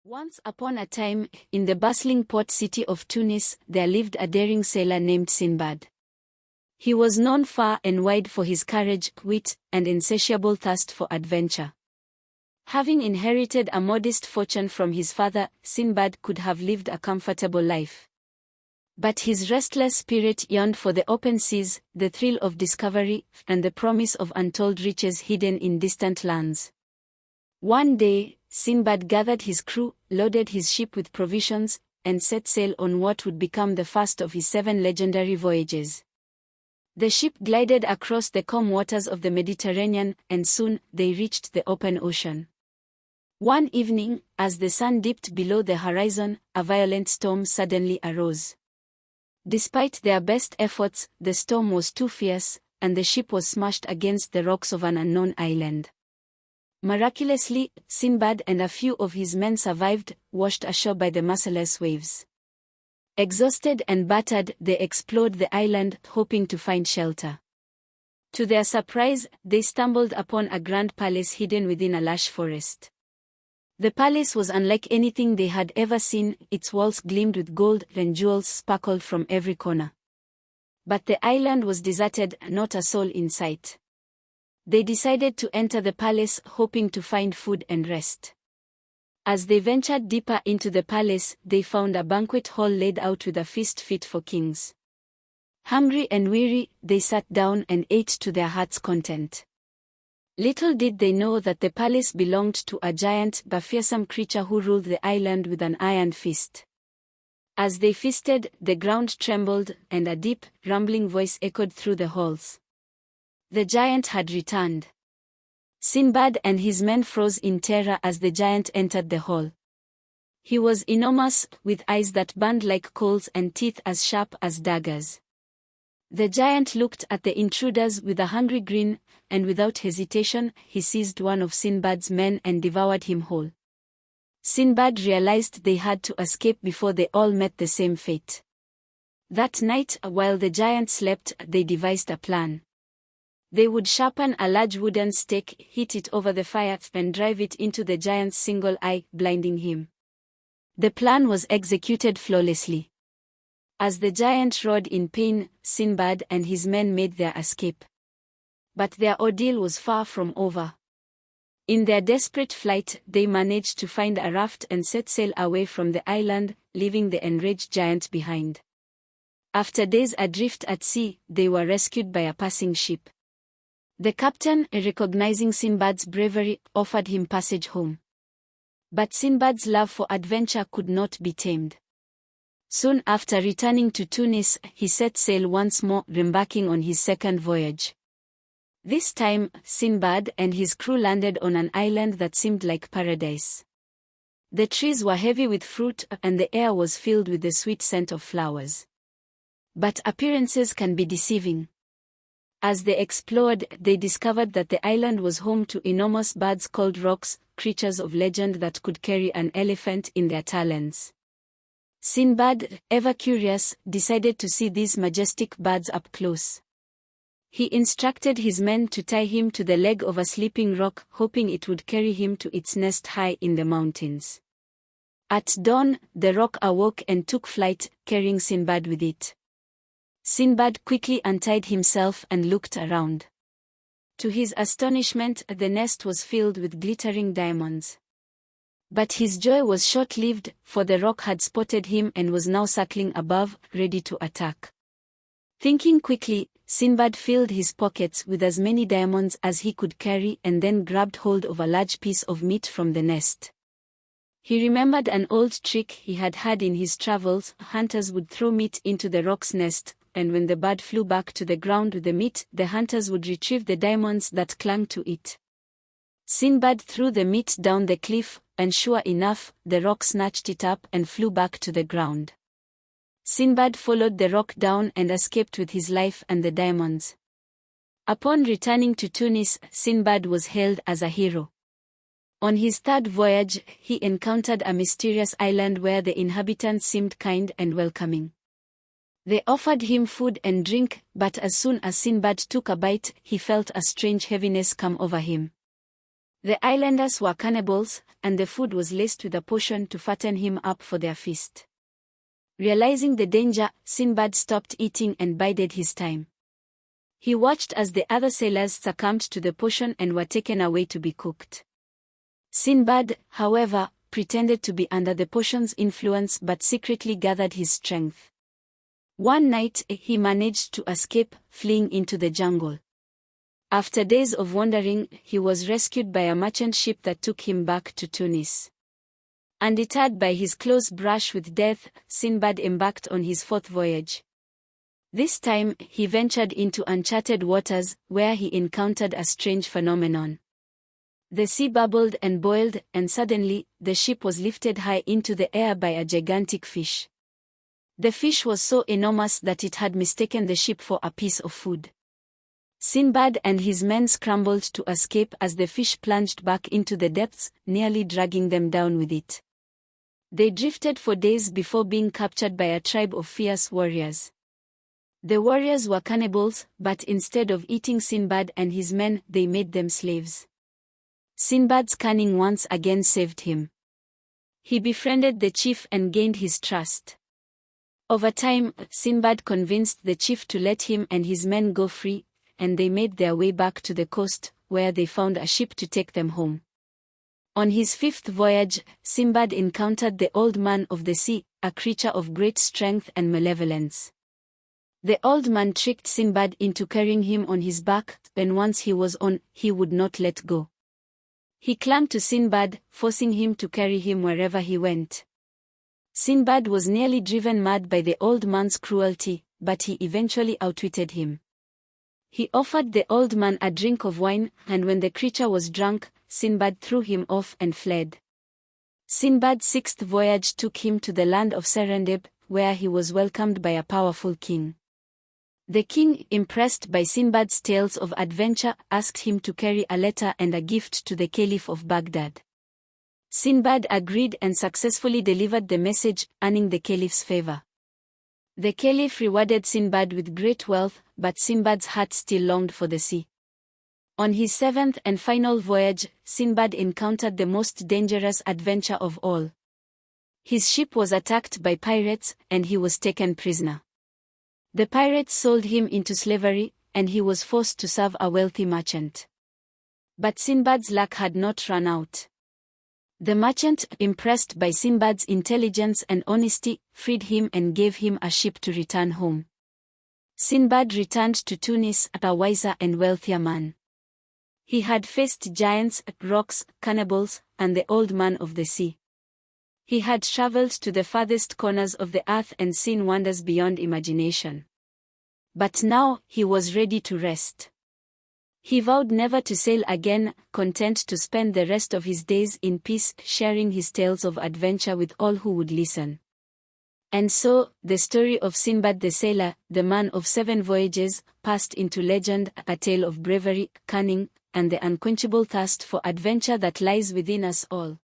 Once upon a time, in the bustling port city of Tunis, there lived a daring sailor named Sinbad. He was known far and wide for his courage, wit, and insatiable thirst for adventure. Having inherited a modest fortune from his father, Sinbad could have lived a comfortable life. But his restless spirit yearned for the open seas, the thrill of discovery, and the promise of untold riches hidden in distant lands. One day, Sinbad gathered his crew, loaded his ship with provisions, and set sail on what would become the first of his 7 legendary voyages. The ship glided across the calm waters of the Mediterranean, and soon they reached the open ocean. One evening, as the sun dipped below the horizon, a violent storm suddenly arose. Despite their best efforts, the storm was too fierce, and the ship was smashed against the rocks of an unknown island. Miraculously, Sinbad and a few of his men survived, washed ashore by the merciless waves. Exhausted and battered, they explored the island, hoping to find shelter. To their surprise, they stumbled upon a grand palace hidden within a lush forest. The palace was unlike anything they had ever seen, its walls gleamed with gold and jewels sparkled from every corner. But the island was deserted, not a soul in sight. They decided to enter the palace, hoping to find food and rest. As they ventured deeper into the palace, they found a banquet hall laid out with a feast fit for kings. Hungry and weary, they sat down and ate to their heart's content. Little did they know that the palace belonged to a giant but fearsome creature who ruled the island with an iron fist. As they feasted, the ground trembled, and a deep, rumbling voice echoed through the halls. The giant had returned. Sinbad and his men froze in terror as the giant entered the hall. He was enormous, with eyes that burned like coals and teeth as sharp as daggers. The giant looked at the intruders with a hungry grin, and without hesitation, he seized one of Sinbad's men and devoured him whole. Sinbad realized they had to escape before they all met the same fate. That night, while the giant slept, they devised a plan. They would sharpen a large wooden stake, hit it over the fire, and drive it into the giant's single eye, blinding him. The plan was executed flawlessly. As the giant roared in pain, Sinbad and his men made their escape. But their ordeal was far from over. In their desperate flight, they managed to find a raft and set sail away from the island, leaving the enraged giant behind. After days adrift at sea, they were rescued by a passing ship. The captain, recognizing Sinbad's bravery, offered him passage home. But Sinbad's love for adventure could not be tamed. Soon after returning to Tunis, he set sail once more, embarking on his second voyage. This time, Sinbad and his crew landed on an island that seemed like paradise. The trees were heavy with fruit, and the air was filled with the sweet scent of flowers. But appearances can be deceiving. As they explored, they discovered that the island was home to enormous birds called rocs, creatures of legend that could carry an elephant in their talons. Sinbad, ever curious, decided to see these majestic birds up close. He instructed his men to tie him to the leg of a sleeping roc, hoping it would carry him to its nest high in the mountains. At dawn, the roc awoke and took flight, carrying Sinbad with it. Sinbad quickly untied himself and looked around. To his astonishment, the nest was filled with glittering diamonds. But his joy was short-lived, for the roc had spotted him and was now circling above, ready to attack. Thinking quickly, Sinbad filled his pockets with as many diamonds as he could carry and then grabbed hold of a large piece of meat from the nest. He remembered an old trick he had had in his travels. Hunters would throw meat into the roc's nest, and when the bird flew back to the ground with the meat, the hunters would retrieve the diamonds that clung to it. Sinbad threw the meat down the cliff, and sure enough, the roc snatched it up and flew back to the ground. Sinbad followed the roc down and escaped with his life and the diamonds. Upon returning to Tunis, Sinbad was hailed as a hero. On his third voyage, he encountered a mysterious island where the inhabitants seemed kind and welcoming. They offered him food and drink, but as soon as Sinbad took a bite, he felt a strange heaviness come over him. The islanders were cannibals, and the food was laced with a potion to fatten him up for their feast. Realizing the danger, Sinbad stopped eating and bided his time. He watched as the other sailors succumbed to the potion and were taken away to be cooked. Sinbad, however, pretended to be under the potion's influence but secretly gathered his strength. One night, he managed to escape, fleeing into the jungle. After days of wandering, he was rescued by a merchant ship that took him back to Tunis. Undeterred by his close brush with death, Sinbad embarked on his fourth voyage. This time, he ventured into uncharted waters, where he encountered a strange phenomenon. The sea bubbled and boiled, and suddenly, the ship was lifted high into the air by a gigantic fish. The fish was so enormous that it had mistaken the ship for a piece of food. Sinbad and his men scrambled to escape as the fish plunged back into the depths, nearly dragging them down with it. They drifted for days before being captured by a tribe of fierce warriors. The warriors were cannibals, but instead of eating Sinbad and his men, they made them slaves. Sinbad's cunning once again saved him. He befriended the chief and gained his trust. Over time, Sinbad convinced the chief to let him and his men go free, and they made their way back to the coast, where they found a ship to take them home. On his fifth voyage, Sinbad encountered the Old Man of the Sea, a creature of great strength and malevolence. The old man tricked Sinbad into carrying him on his back, and once he was on, he would not let go. He clung to Sinbad, forcing him to carry him wherever he went. Sinbad was nearly driven mad by the old man's cruelty, but he eventually outwitted him. He offered the old man a drink of wine, and when the creature was drunk, Sinbad threw him off and fled. Sinbad's sixth voyage took him to the land of Serendib, where he was welcomed by a powerful king. The king, impressed by Sinbad's tales of adventure, asked him to carry a letter and a gift to the Caliph of Baghdad. Sinbad agreed and successfully delivered the message, earning the Caliph's favor. The Caliph rewarded Sinbad with great wealth, but Sinbad's heart still longed for the sea. On his seventh and final voyage, Sinbad encountered the most dangerous adventure of all. His ship was attacked by pirates, and he was taken prisoner. The pirates sold him into slavery, and he was forced to serve a wealthy merchant. But Sinbad's luck had not run out. The merchant, impressed by Sinbad's intelligence and honesty, freed him and gave him a ship to return home. Sinbad returned to Tunis a wiser and wealthier man. He had faced giants, rocks, cannibals, and the Old Man of the Sea. He had traveled to the farthest corners of the earth and seen wonders beyond imagination. But now, he was ready to rest. He vowed never to sail again, content to spend the rest of his days in peace, sharing his tales of adventure with all who would listen. And so, the story of Sinbad the Sailor, the man of 7 voyages, passed into legend, a tale of bravery, cunning, and the unquenchable thirst for adventure that lies within us all.